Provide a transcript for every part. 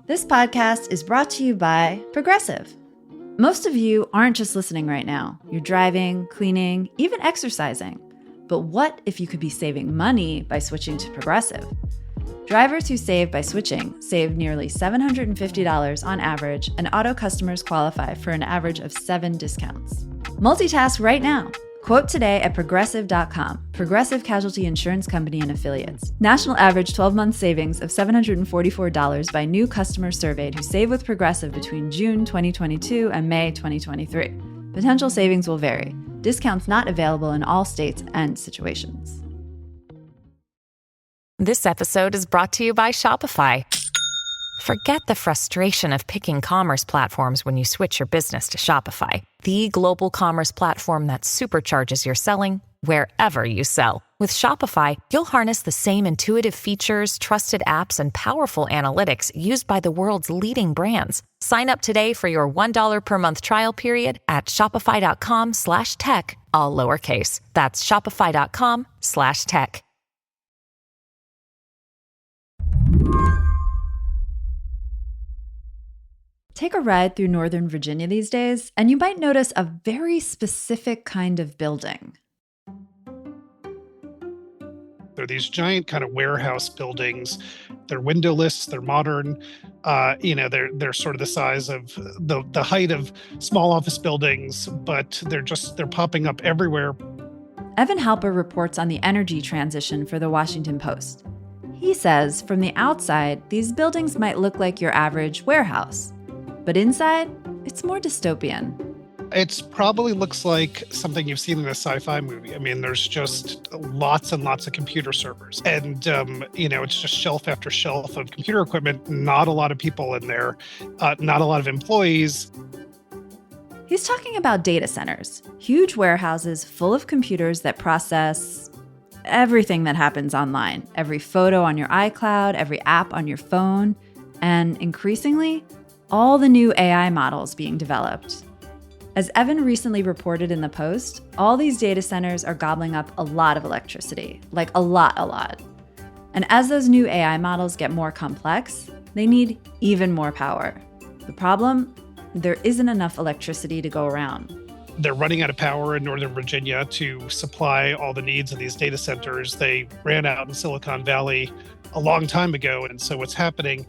This podcast is brought to you by Progressive. Most of you aren't just listening right now. You're driving, cleaning, even exercising. But what if you could be saving money by switching to Progressive? Drivers who save by switching save nearly $750 on average, and auto customers qualify for an average of 7 discounts. Multitask right now. Quote today at Progressive.com. Progressive Casualty Insurance Company and Affiliates. National average 12-month savings of $744 by new customers surveyed who save with Progressive between June 2022 and May 2023. Potential savings will vary. Discounts not available in all states and situations. This episode is brought to you by Shopify. Forget the frustration of picking commerce platforms when you switch your business to Shopify, the global commerce platform that supercharges your selling wherever you sell. With Shopify, you'll harness the same intuitive features, trusted apps, and powerful analytics used by the world's leading brands. Sign up today for your $1 per month trial period at shopify.com/tech, all lowercase. That's shopify.com/tech. Take a ride through Northern Virginia these days, and you might notice a very specific kind of building. They're these giant kind of warehouse buildings. They're windowless, they're modern. They're sort of the size of the height of small office buildings, but they're popping up everywhere. Evan Halper reports on the energy transition for the Washington Post. He says from the outside, these buildings might look like your average warehouse. But inside, it's more dystopian. It probably looks like something you've seen in a sci-fi movie. I mean, there's just lots and lots of computer servers. And, it's just shelf after shelf of computer equipment. Not a lot of people in there, not a lot of employees. He's talking about data centers, huge warehouses full of computers that process everything that happens online. Every photo on your iCloud, every app on your phone, and increasingly, all the new AI models being developed. As Evan recently reported in the Post, all these data centers are gobbling up a lot of electricity, like a lot. And as those new AI models get more complex, they need even more power. The problem? There isn't enough electricity to go around. They're running out of power in Northern Virginia to supply all the needs of these data centers. They ran out in Silicon Valley a long time ago. And so what's happening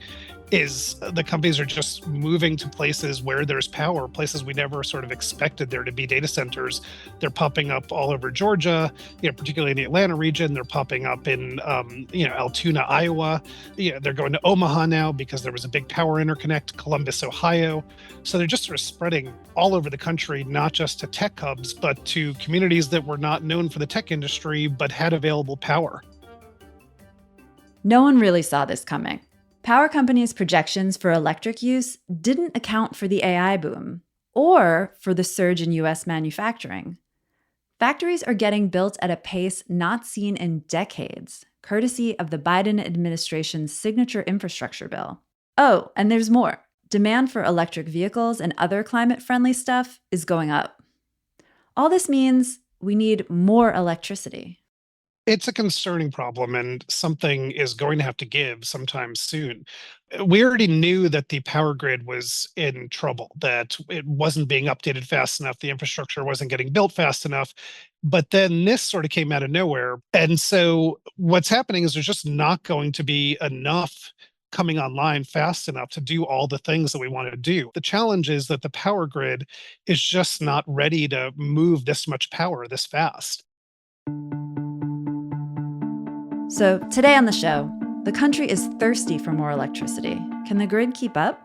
is the companies are just moving to places where there's power, places we never sort of expected there to be data centers. They're popping up all over Georgia, particularly in the Atlanta region. They're popping up in, Altoona, Iowa. They're going to Omaha now because there was a big power interconnect, Columbus, Ohio. So they're just sort of spreading all over the country, not just to tech hubs, but to communities that were not known for the tech industry, but had available power. No one really saw this coming. Power companies' projections for electric use didn't account for the AI boom or for the surge in U.S. manufacturing. Factories are getting built at a pace not seen in decades, courtesy of the Biden administration's signature infrastructure bill. Oh, and there's more. Demand for electric vehicles and other climate-friendly stuff is going up. All this means we need more electricity. It's a concerning problem, and something is going to have to give sometime soon. We already knew that the power grid was in trouble, that it wasn't being updated fast enough, the infrastructure wasn't getting built fast enough. But then this sort of came out of nowhere. And so what's happening is there's just not going to be enough coming online fast enough to do all the things that we want to do. The challenge is that the power grid is just not ready to move this much power this fast. So today on the show, the country is thirsty for more electricity. Can the grid keep up?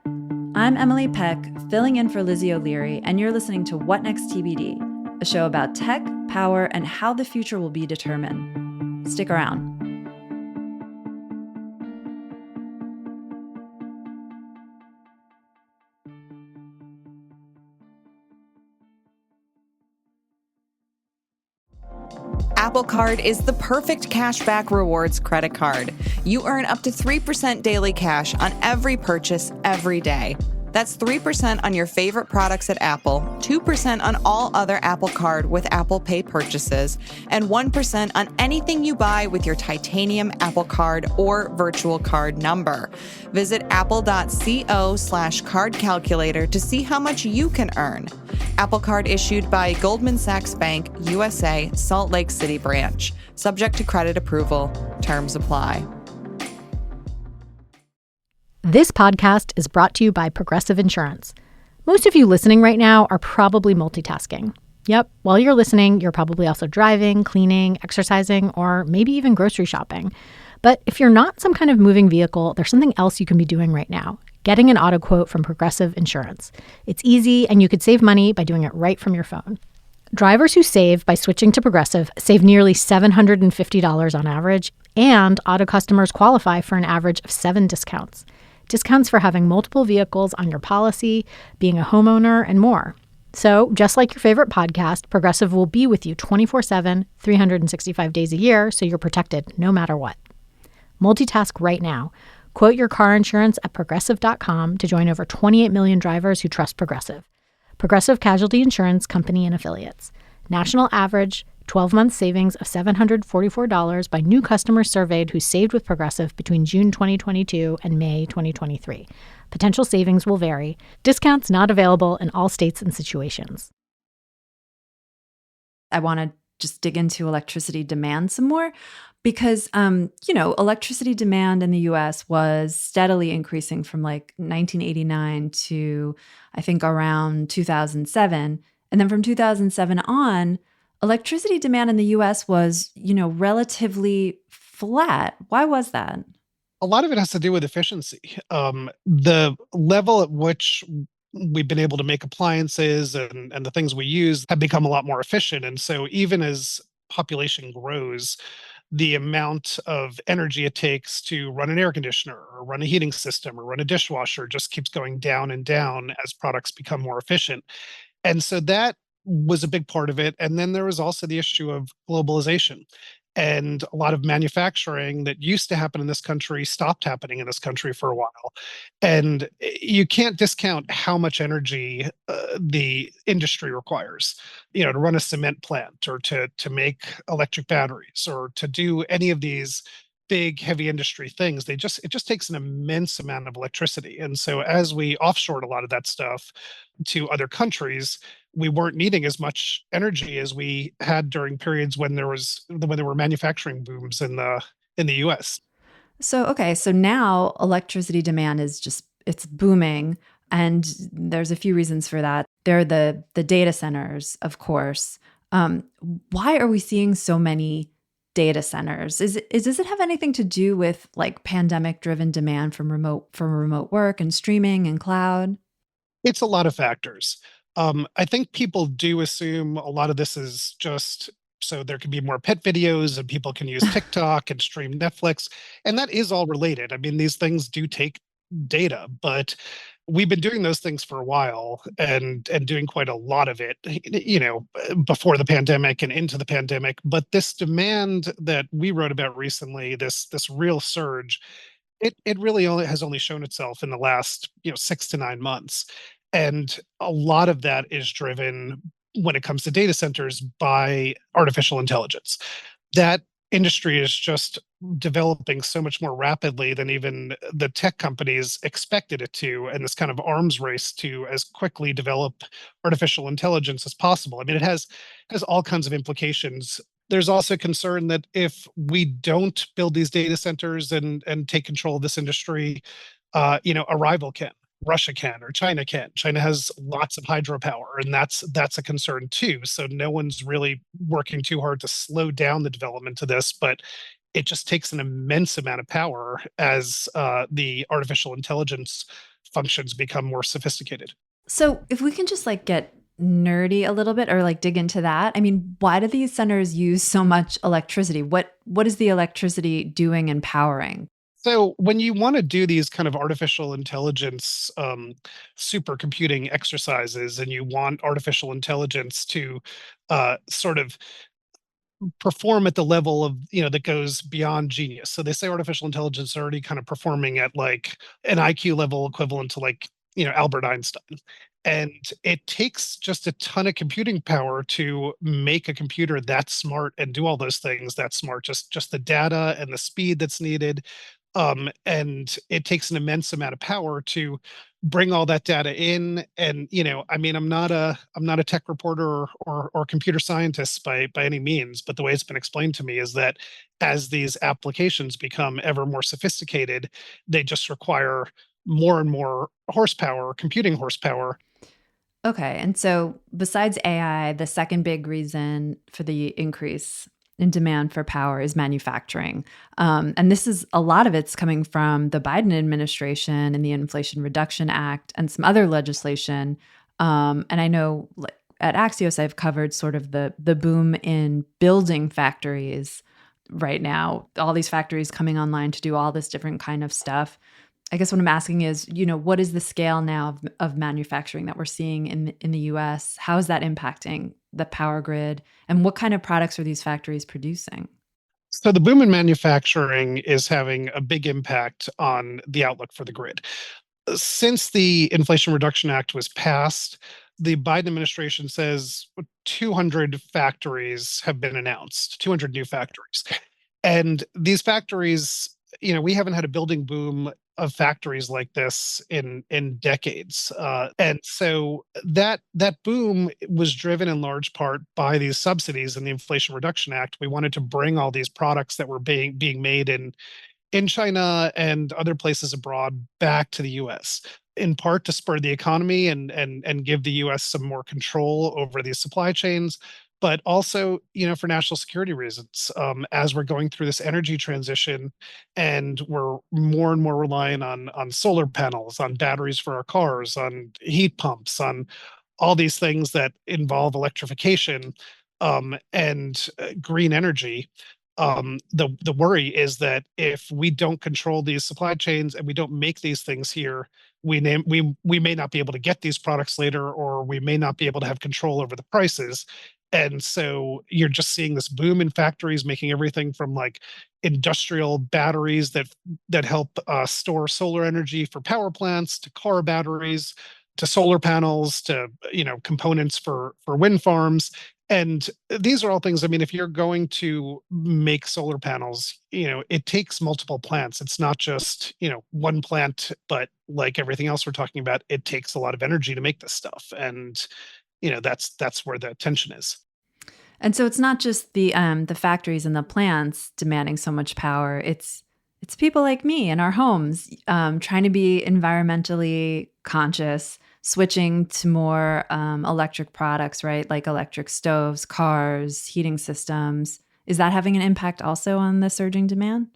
I'm Emily Peck, filling in for Lizzie O'Leary, and you're listening to What Next TBD, a show about tech, power, and how the future will be determined. Stick around. Apple Card is the perfect cashback rewards credit card. You earn up to 3% daily cash on every purchase every day. That's 3% on your favorite products at Apple, 2% on all other Apple Card with Apple Pay purchases, and 1% on anything you buy with your titanium Apple Card or virtual card number. Visit apple.co/card calculator to see how much you can earn. Apple Card issued by Goldman Sachs Bank, USA, Salt Lake City branch. Subject to credit approval. Terms apply. This podcast is brought to you by Progressive Insurance. Most of you listening right now are probably multitasking. Yep, while you're listening, you're probably also driving, cleaning, exercising, or maybe even grocery shopping. But if you're not some kind of moving vehicle, there's something else you can be doing right now. Getting an auto quote from Progressive Insurance. It's easy, and you could save money by doing it right from your phone. Drivers who save by switching to Progressive save nearly $750 on average, and auto customers qualify for an average of 7 discounts. Discounts for having multiple vehicles on your policy, being a homeowner, and more. So, just like your favorite podcast, Progressive will be with you 24/7, 365 days a year, so you're protected no matter what. Multitask right now. Quote your car insurance at Progressive.com to join over 28 million drivers who trust Progressive. Progressive Casualty Insurance Company and Affiliates. National average 12-month savings of $744 by new customers surveyed who saved with Progressive between June 2022 and May 2023. Potential savings will vary. Discounts not available in all states and situations. I want to just dig into electricity demand some more because, electricity demand in the US was steadily increasing from like 1989 to I think around 2007. And then from 2007 on, electricity demand in the US was, relatively flat. Why was that? A lot of it has to do with efficiency. The level at which we've been able to make appliances and the things we use have become a lot more efficient. And so even as population grows, the amount of energy it takes to run an air conditioner or run a heating system or run a dishwasher just keeps going down and down as products become more efficient. And so that was a big part of it. And then there was also the issue of globalization. And a lot of manufacturing that used to happen in this country stopped happening in this country for a while. And you can't discount how much energy the industry requires, to run a cement plant or to make electric batteries or to do any of these big heavy industry things. It just takes an immense amount of electricity. And so as we offshored a lot of that stuff to other countries, we weren't needing as much energy as we had during periods when there were manufacturing booms in the US. So now electricity demand it's booming, and there's a few reasons for that. There are the data centers, of course. Why are we seeing so many data centers? Does it have anything to do with like pandemic driven demand from remote work and streaming and cloud? It's a lot of factors. I think people do assume a lot of this is just so there can be more pet videos and people can use TikTok and stream Netflix, and that is all related. I mean, these things do take data, but we've been doing those things for a while and doing quite a lot of it, before the pandemic and into the pandemic. But this demand that we wrote about recently, this real surge, it really only shown itself in the last 6 to 9 months, and a lot of that is driven when it comes to data centers by artificial intelligence. That industry is just developing so much more rapidly than even the tech companies expected it to, and this kind of arms race to as quickly develop artificial intelligence as possible. I mean, it has all kinds of implications. There's also concern that if we don't build these data centers and take control of this industry, a rival can. Russia can, or China can. China has lots of hydropower, and that's a concern too. So no one's really working too hard to slow down the development of this, but it just takes an immense amount of power as the artificial intelligence functions become more sophisticated. So if we can just like get nerdy a little bit or like dig into that, I mean, why do these centers use so much electricity? What is the electricity doing and powering? So when you want to do these kind of artificial intelligence supercomputing exercises, and you want artificial intelligence to sort of perform at the level of that goes beyond genius. So they say artificial intelligence is already kind of performing at like an IQ level equivalent to like Albert Einstein. And it takes just a ton of computing power to make a computer that smart and do all those things that smart, just the data and the speed that's needed. And it takes an immense amount of power to bring all that data in. And I'm not a tech reporter or computer scientist by any means, but the way it's been explained to me is that as these applications become ever more sophisticated, they just require more and more horsepower, computing horsepower. Okay. And so, besides AI, the second big reason for the increase in demand for power is manufacturing. And this is a lot of it's coming from the Biden administration and the Inflation Reduction Act and some other legislation. And I know at Axios, I've covered sort of the boom in building factories right now, all these factories coming online to do all this different kind of stuff. I guess what I'm asking is, what is the scale now of manufacturing that we're seeing in the US? How is that impacting the power grid? And what kind of products are these factories producing? So the boom in manufacturing is having a big impact on the outlook for the grid. Since the Inflation Reduction Act was passed, the Biden administration says 200 factories have been announced, 200 new factories. And these factories, we haven't had a building boom of factories like this in decades, and so that boom was driven in large part by these subsidies in the Inflation Reduction Act. We wanted to bring all these products that were being made in China and other places abroad back to the US, in part to spur the economy and give the US some more control over these supply chains, but also, for national security reasons. As we're going through this energy transition and we're more and more reliant on solar panels, on batteries for our cars, on heat pumps, on all these things that involve electrification, and green energy. The worry is that if we don't control these supply chains and we don't make these things here, we may not be able to get these products later, or we may not be able to have control over the prices. And so you're just seeing this boom in factories making everything from like industrial batteries that help store solar energy for power plants, to car batteries, to solar panels, to components for wind farms. And these are all things, I mean, if you're going to make solar panels, it takes multiple plants. It's not just, one plant, but like everything else we're talking about, it takes a lot of energy to make this stuff. And, that's where the tension is. And so it's not just the factories and the plants demanding so much power. It's people like me in our homes trying to be environmentally conscious, switching to more electric products, right? Like electric stoves, cars, heating systems. Is that having an impact also on the surging demand?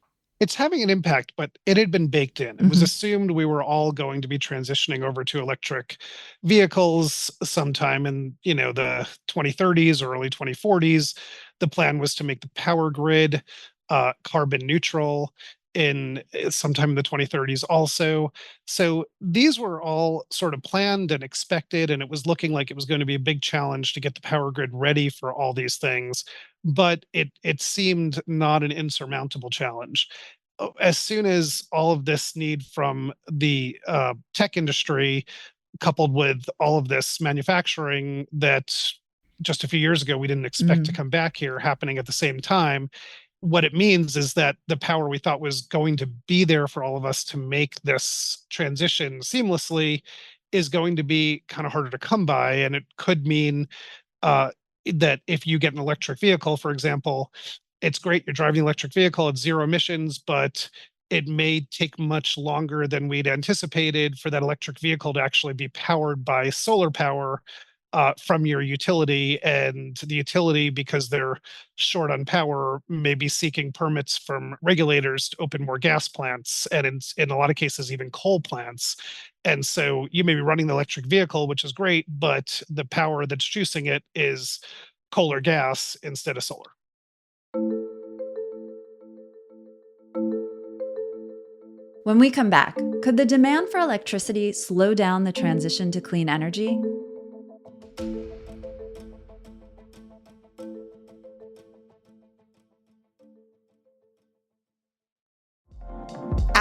It's having an impact, but it had been baked in. It was Hmm. assumed we were all going to be transitioning over to electric vehicles sometime in, the 2030s or early 2040s. The plan was to make the power grid carbon neutral in sometime in the 2030s also. So these were all sort of planned and expected, and it was looking like it was going to be a big challenge to get the power grid ready for all these things. But it seemed not an insurmountable challenge. As soon as all of this need from the tech industry, coupled with all of this manufacturing that just a few years ago we didn't expect to Mm. come back here, happening at the same time, what it means is that the power we thought was going to be there for all of us to make this transition seamlessly is going to be kind of harder to come by. And it could mean uh, that if you get an electric vehicle, for example, it's great. You're driving an electric vehicle, it's zero emissions, but it may take much longer than we'd anticipated for that electric vehicle to actually be powered by solar power from your utility. And the utility, because they're short on power, may be seeking permits from regulators to open more gas plants, and in a lot of cases, even coal plants. And so you may be running the electric vehicle, which is great, but the power that's juicing it is coal or gas instead of solar. When we come back, could the demand for electricity slow down the transition to clean energy?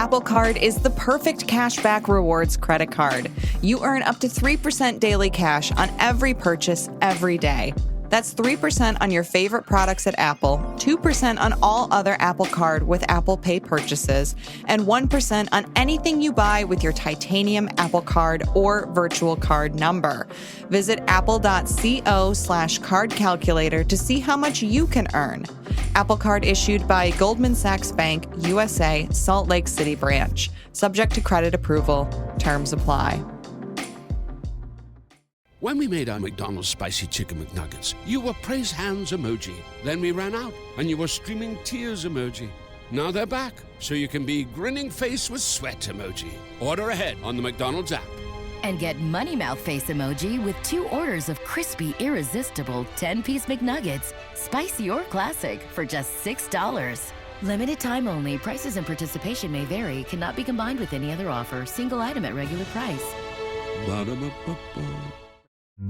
Apple Card is the perfect cashback rewards credit card. You earn up to 3% daily cash on every purchase every day. That's 3% on your favorite products at Apple, 2% on all other Apple Card with Apple Pay purchases, and 1% on anything you buy with your titanium Apple Card or virtual card number. Visit apple.co/card calculator to see how much you can earn. Apple Card issued by Goldman Sachs Bank, USA, Salt Lake City branch. Subject to credit approval. Terms apply. When we made our McDonald's Spicy Chicken McNuggets, you were praise hands emoji. Then we ran out, and you were streaming tears emoji. Now they're back, so you can be grinning face with sweat emoji. Order ahead on the McDonald's app. And get Money Mouth Face emoji with 2 orders of crispy, irresistible 10-piece McNuggets, spicy or classic, for just $6. Limited time only. Prices and participation may vary. Cannot be combined with any other offer. Single item at regular price. Ba-da-ba-ba-ba.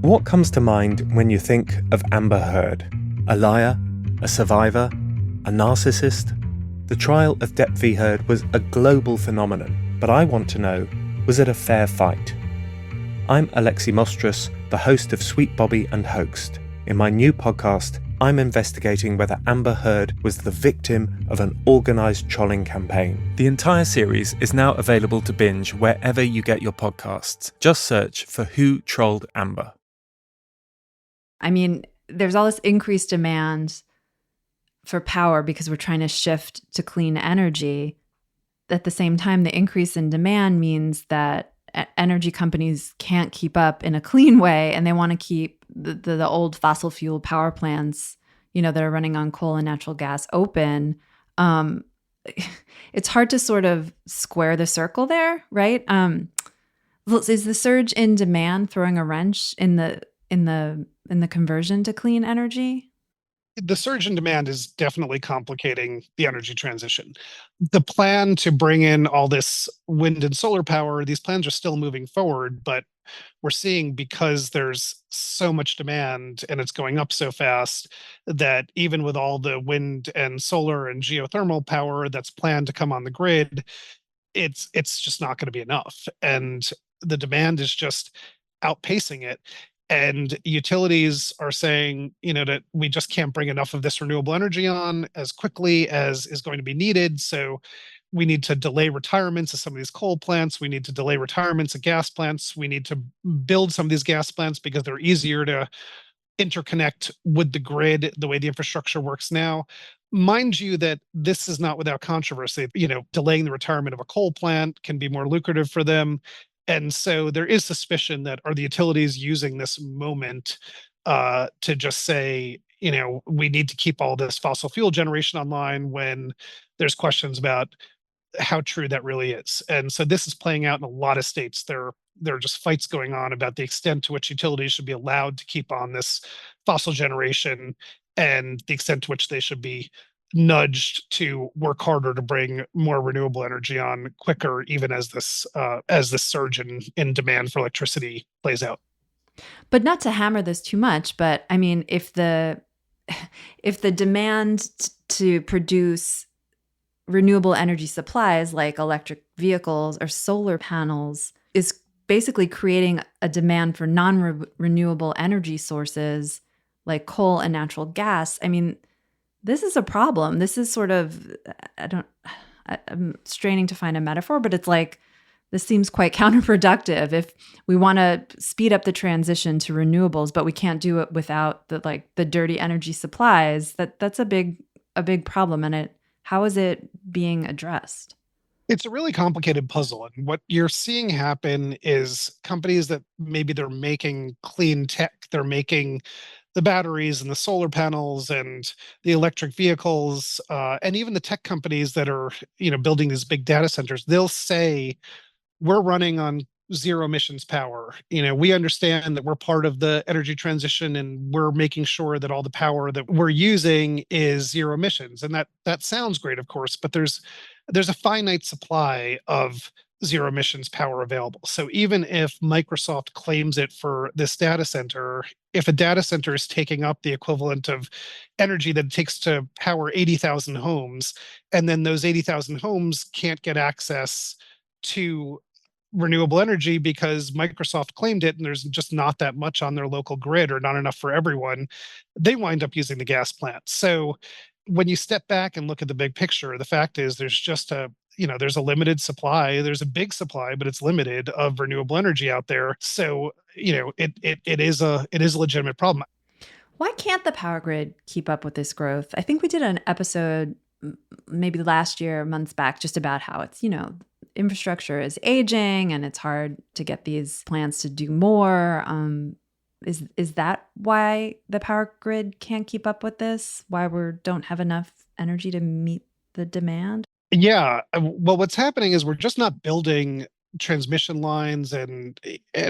What comes to mind when you think of Amber Heard? A liar? A survivor? A narcissist? The trial of Depp v. Heard was a global phenomenon, but I want to know, was it a fair fight? I'm Alexi Mostrous, the host of Sweet Bobby and Hoaxed. In my new podcast, I'm investigating whether Amber Heard was the victim of an organised trolling campaign. The entire series is now available to binge wherever you get your podcasts. Just search for Who Trolled Amber. I mean, there's all this increased demand for power because we're trying to shift to clean energy. At the same time, the increase in demand means that energy companies can't keep up in a clean way, and they want to keep the old fossil fuel power plants, that are running on coal and natural gas open. It's hard to sort of square the circle there, right? Is the surge in demand throwing a wrench in the conversion to clean energy? The surge in demand is definitely complicating the energy transition. The plan to bring in all this wind and solar power, these plans are still moving forward, but we're seeing, because there's so much demand and it's going up so fast, that even with all the wind and solar and geothermal power that's planned to come on the grid, it's just not going to be enough. And the demand is just outpacing it. And utilities are saying, that we just can't bring enough of this renewable energy on as quickly as is going to be needed. So we need to delay retirements of some of these coal plants. We need to delay retirements of gas plants. We need to build some of these gas plants because they're easier to interconnect with the grid the way the infrastructure works now. Mind you that this is not without controversy. Delaying the retirement of a coal plant can be more lucrative for them. And so there is suspicion that, are the utilities using this moment to just say, we need to keep all this fossil fuel generation online, when there's questions about how true that really is. And so this is playing out in a lot of states. There are just fights going on about the extent to which utilities should be allowed to keep on this fossil generation, and the extent to which they should be nudged to work harder to bring more renewable energy on quicker, even as this surge in demand for electricity plays out. But not to hammer this too much, but I mean, if the demand to produce renewable energy supplies like electric vehicles or solar panels is basically creating a demand for non-renewable energy sources like coal and natural gas, I mean, this is a problem. This is sort of, I'm straining to find a metaphor, but it's like, this seems quite counterproductive. If we want to speed up the transition to renewables, but we can't do it without the dirty energy supplies, that's a big problem. And how is it being addressed? It's a really complicated puzzle. And what you're seeing happen is companies that maybe they're making clean tech, they're making the batteries and the solar panels and the electric vehicles, and even the tech companies that are, building these big data centers, they'll say, we're running on zero emissions power. We understand that we're part of the energy transition, and we're making sure that all the power that we're using is zero emissions. And that sounds great, of course, but there's a finite supply of zero emissions power available. So even if Microsoft claims it for this data center, if a data center is taking up the equivalent of energy that it takes to power 80,000 homes, and then those 80,000 homes can't get access to renewable energy because Microsoft claimed it and there's just not that much on their local grid or not enough for everyone, they wind up using the gas plant. So when you step back and look at the big picture, the fact is there's just there's a limited supply. There's a big supply, but it's limited of renewable energy out there. So, it is a legitimate problem. Why can't the power grid keep up with this growth? I think we did an episode maybe last year, months back, just about how it's, infrastructure is aging and it's hard to get these plants to do more. Is that why the power grid can't keep up with this? Why we don't have enough energy to meet the demand? Yeah. Well, what's happening is we're just not building transmission lines and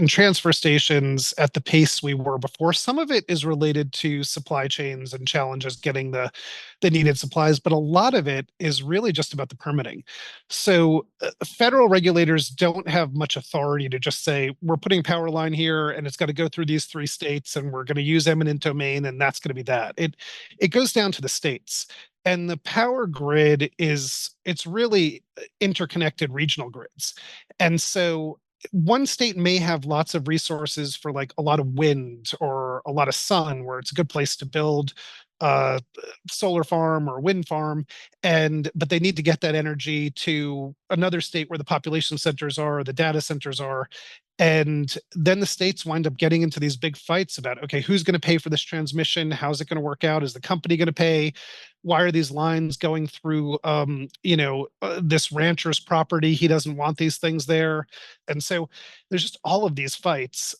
transfer stations at the pace we were before. Some of it is related to supply chains and challenges getting the needed supplies, but a lot of it is really just about the permitting. So federal regulators don't have much authority to just say we're putting a power line here and it's got to go through these 3 states and we're going to use eminent domain and that's going to be that. It goes down to the states. And the power grid it's really interconnected regional grids. And so one state may have lots of resources for like a lot of wind or a lot of sun where it's a good place to build a solar farm or wind farm, but they need to get that energy to another state where the population centers are or the data centers are. And then the states wind up getting into these big fights about, okay, who's going to pay for this transmission? How's it going to work out? Is the company going to pay? Why are these lines going through, this rancher's property? He doesn't want these things there. And so there's just all of these fights.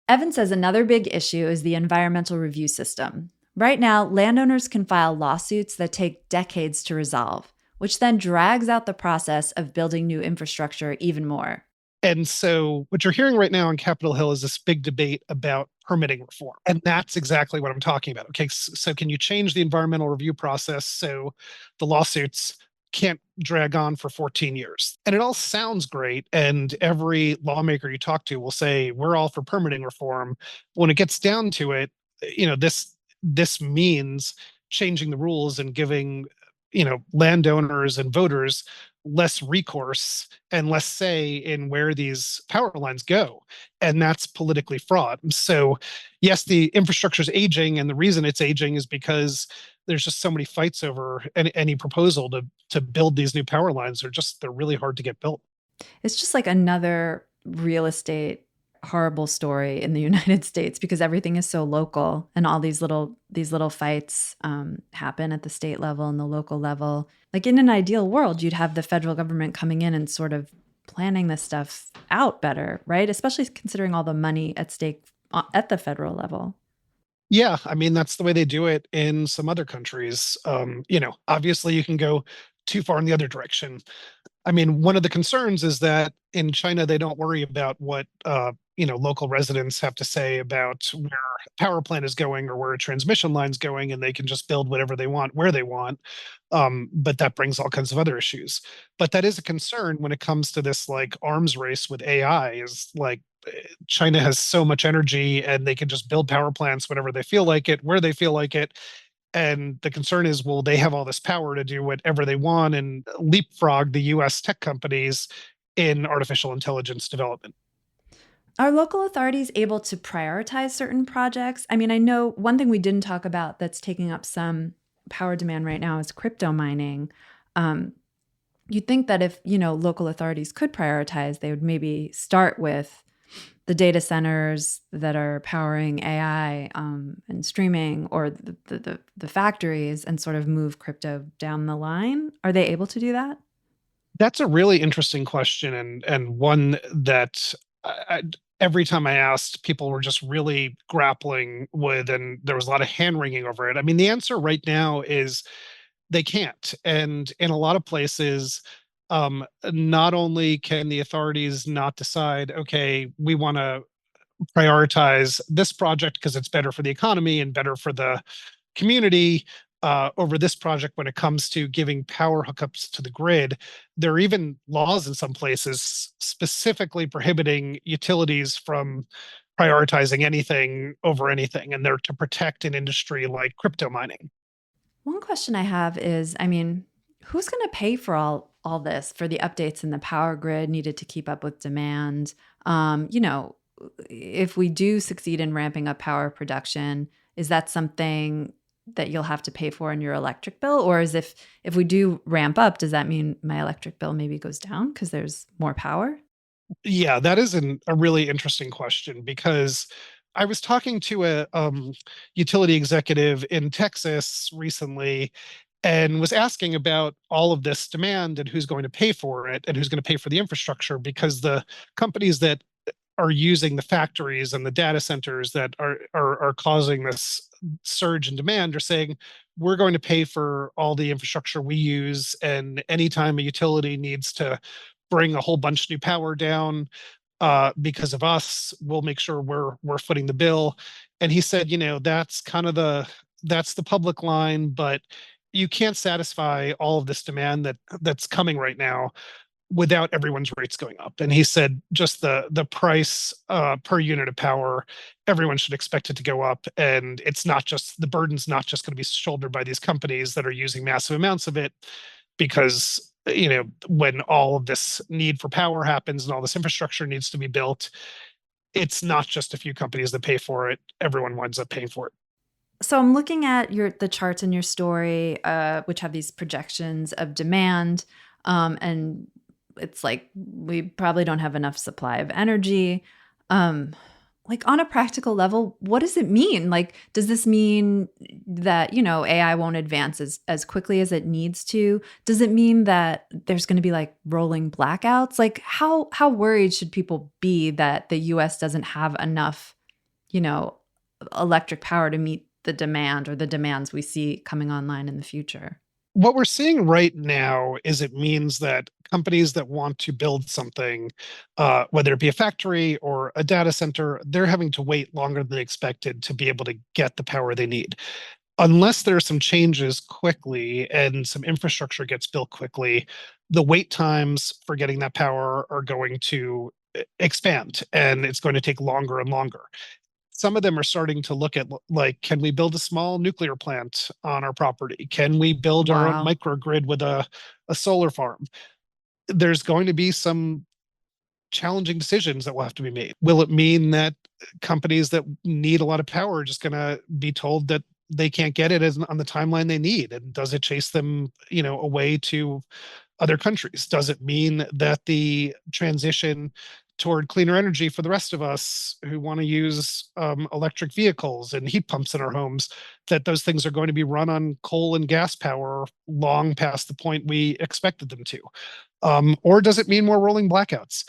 Evan says another big issue is the environmental review system. Right now, landowners can file lawsuits that take decades to resolve, which then drags out the process of building new infrastructure even more. And so what you're hearing right now on Capitol Hill is this big debate about permitting reform. And that's exactly what I'm talking about. Okay, so can you change the environmental review process so the lawsuits can't drag on for 14 years? And it all sounds great. And every lawmaker you talk to will say, we're all for permitting reform. When it gets down to it, this means changing the rules and giving landowners and voters less recourse and less say in where these power lines go. And that's politically fraught. So yes, the infrastructure is aging, and the reason it's aging is because there's just so many fights over any proposal to build these new power lines. They're really hard to get built. It's just like another real estate horrible story in the United States because everything is so local and all these little fights happen at the state level and the local level. Like in an ideal world, you'd have the federal government coming in and sort of planning this stuff out better, right? Especially considering all the money at stake at the federal level. Yeah, I mean, that's the way they do it in some other countries. Obviously you can go too far in the other direction. I mean, one of the concerns is that in China, they don't worry about what local residents have to say about where a power plant is going or where a transmission line's going, and they can just build whatever they want where they want. But that brings all kinds of other issues. But that is a concern when it comes to this like arms race with AI. Is like China has so much energy and they can just build power plants whenever they feel like it, where they feel like it. And the concern is, will they have all this power to do whatever they want and leapfrog the US tech companies in artificial intelligence development? Are local authorities able to prioritize certain projects? I mean, I know one thing we didn't talk about that's taking up some power demand right now is crypto mining. You'd think that if, local authorities could prioritize, they would maybe start with the data centers that are powering AI and streaming, or the factories, and sort of move crypto down the line. Are they able to do that? That's a really interesting question, and one that every time I asked, people were just really grappling with, and there was a lot of hand wringing over it. I mean, the answer right now is they can't. And in a lot of places, not only can the authorities not decide, okay, we want to prioritize this project because it's better for the economy and better for the community, over this project when it comes to giving power hookups to the grid. There are even laws in some places specifically prohibiting utilities from prioritizing anything over anything, and they're to protect an industry like crypto mining. One question I have is, I mean, who's going to pay for all this, for the updates in the power grid needed to keep up with demand? You know, if we do succeed in ramping up power production, is that something that you'll have to pay for in your electric bill? Or is if we do ramp up, does that mean my electric bill maybe goes down because there's more power? Yeah, that is a really interesting question because I was talking to a utility executive in Texas recently and was asking about all of this demand and who's going to pay for it and who's going to pay for the infrastructure, because the companies that are using the factories and the data centers that are causing this surge in demand are saying, we're going to pay for all the infrastructure we use, and anytime a utility needs to bring a whole bunch of new power down because of us, we'll make sure we're footing the bill. And he said, that's kind of that's the public line, but you can't satisfy all of this demand that's coming right now without everyone's rates going up. And he said just the price per unit of power, everyone should expect it to go up. And it's not just, the burden's not just going to be shouldered by these companies that are using massive amounts of it, because when all of this need for power happens and all this infrastructure needs to be built, it's not just a few companies that pay for it. Everyone winds up paying for it. So I'm looking at the charts in your story, which have these projections of demand, and it's like we probably don't have enough supply of energy. Like on a practical level, what does it mean? Like, does this mean that, AI won't advance as quickly as it needs to? Does it mean that there's going to be like rolling blackouts? Like how worried should people be that the US doesn't have enough, electric power to meet the demand or the demands we see coming online in the future? What we're seeing right now is it means that companies that want to build something, whether it be a factory or a data center, they're having to wait longer than they expected to be able to get the power they need. Unless there are some changes quickly and some infrastructure gets built quickly, the wait times for getting that power are going to expand, and it's going to take longer and longer. Some of them are starting to look at, like, can we build a small nuclear plant on our property? Can we build our own Wow. microgrid with a solar farm? There's going to be some challenging decisions that will have to be made. Will it mean that companies that need a lot of power are just going to be told that they can't get it on the timeline they need? And does it chase them, away to other countries? Does it mean that the transition toward cleaner energy for the rest of us who want to use electric vehicles and heat pumps in our homes, that those things are going to be run on coal and gas power long past the point we expected them to? Or does it mean more rolling blackouts?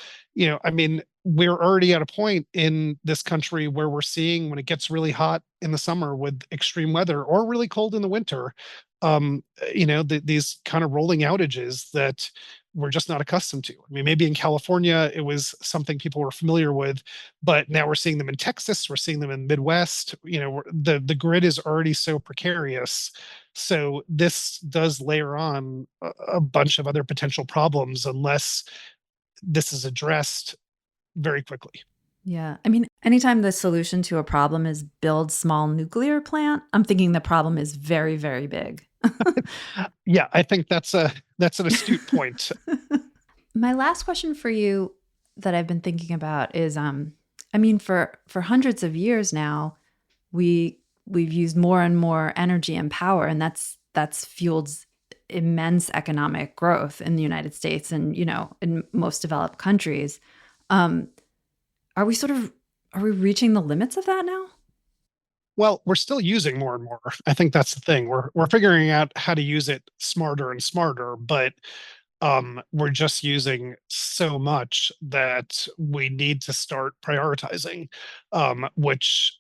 I mean, we're already at a point in this country where we're seeing, when it gets really hot in the summer with extreme weather or really cold in the winter, these kind of rolling outages that we're just not accustomed to. I mean, maybe in California, it was something people were familiar with, but now we're seeing them in Texas, we're seeing them in the Midwest. The grid is already so precarious. So this does layer on a bunch of other potential problems unless this is addressed very quickly. Yeah. I mean, anytime the solution to a problem is build small nuclear plant, I'm thinking the problem is very, very big. Yeah, I think that's an astute point. My last question for you that I've been thinking about is, I mean, for hundreds of years now, we've used more and more energy and power, and that's fueled immense economic growth in the United States and, in most developed countries. Are we reaching the limits of that now? Well, we're still using more and more. I think that's the thing. We're figuring out how to use it smarter and smarter, but we're just using so much that we need to start prioritizing, which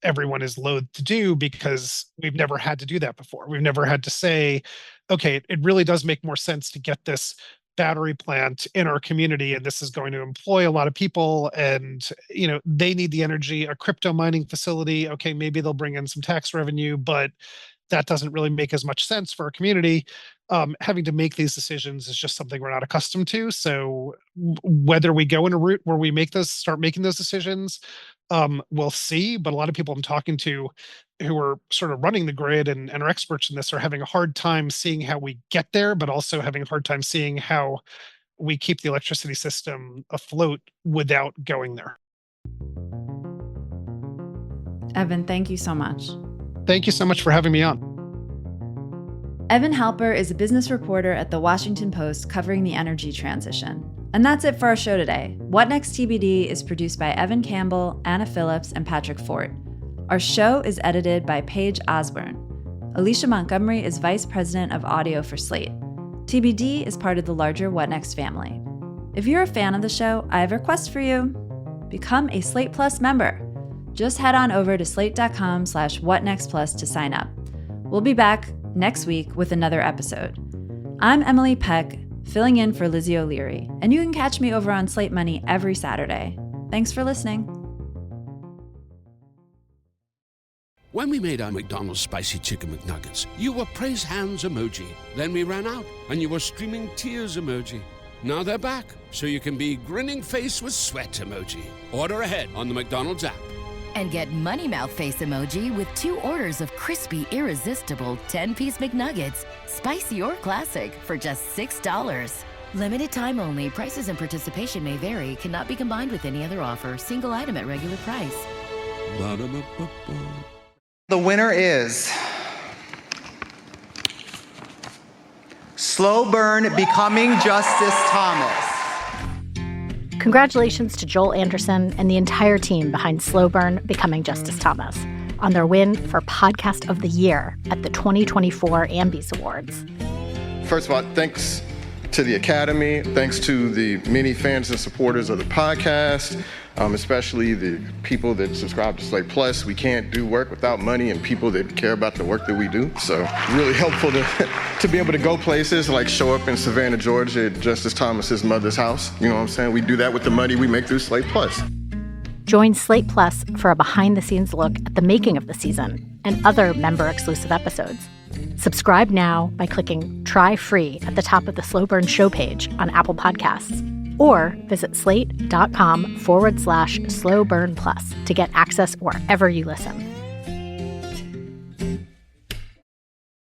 everyone is loath to do because we've never had to do that before. We've never had to say, okay, it really does make more sense to get this battery plant in our community, and this is going to employ a lot of people, and they need the energy. A crypto mining facility, okay, maybe they'll bring in some tax revenue, but that doesn't really make as much sense for our community. Having to make these decisions is just something we're not accustomed to. So whether we go in a route where we start making those decisions, we'll see. But a lot of people I'm talking to who are sort of running the grid and are experts in this are having a hard time seeing how we get there, but also having a hard time seeing how we keep the electricity system afloat without going there. Evan, thank you so much. Thank you so much for having me on. Evan Halper is a business reporter at The Washington Post covering the energy transition. And that's it for our show today. What Next TBD is produced by Evan Campbell, Anna Phillips, and Patrick Fort. Our show is edited by Paige Osborne. Alicia Montgomery is Vice President of Audio for Slate. TBD is part of the larger What Next family. If you're a fan of the show, I have a request for you. Become a Slate Plus member. Just head on over to slate.com/whatnextplus to sign up. We'll be back next week with another episode. I'm Emily Peck, filling in for Lizzie O'Leary, and you can catch me over on Slate Money every Saturday. Thanks for listening. When we made our McDonald's Spicy Chicken McNuggets, you were praise hands emoji. Then we ran out, and you were streaming tears emoji. Now they're back, so you can be grinning face with sweat emoji. Order ahead on the McDonald's app. And get Money Mouth Face emoji with 2 orders of crispy, irresistible 10-piece McNuggets, spicy or classic, for just $6. Limited time only. Prices and participation may vary. Cannot be combined with any other offer. Single item at regular price. Ba-da-ba-ba-ba. The winner is Slow Burn Becoming Justice Thomas. Congratulations to Joel Anderson and the entire team behind Slow Burn Becoming Justice Thomas on their win for Podcast of the Year at the 2024 Ambies Awards. First of all, thanks to the Academy, thanks to the many fans and supporters of the podcast, especially the people that subscribe to Slate Plus. We can't do work without money and people that care about the work that we do. So really helpful to be able to go places like show up in Savannah, Georgia at Justice Thomas's mother's house. You know what I'm saying? We do that with the money we make through Slate Plus. Join Slate Plus for a behind-the-scenes look at the making of the season and other member-exclusive episodes. Subscribe now by clicking Try Free at the top of the Slow Burn show page on Apple Podcasts, or visit slate.com/slowburnplus to get access wherever you listen.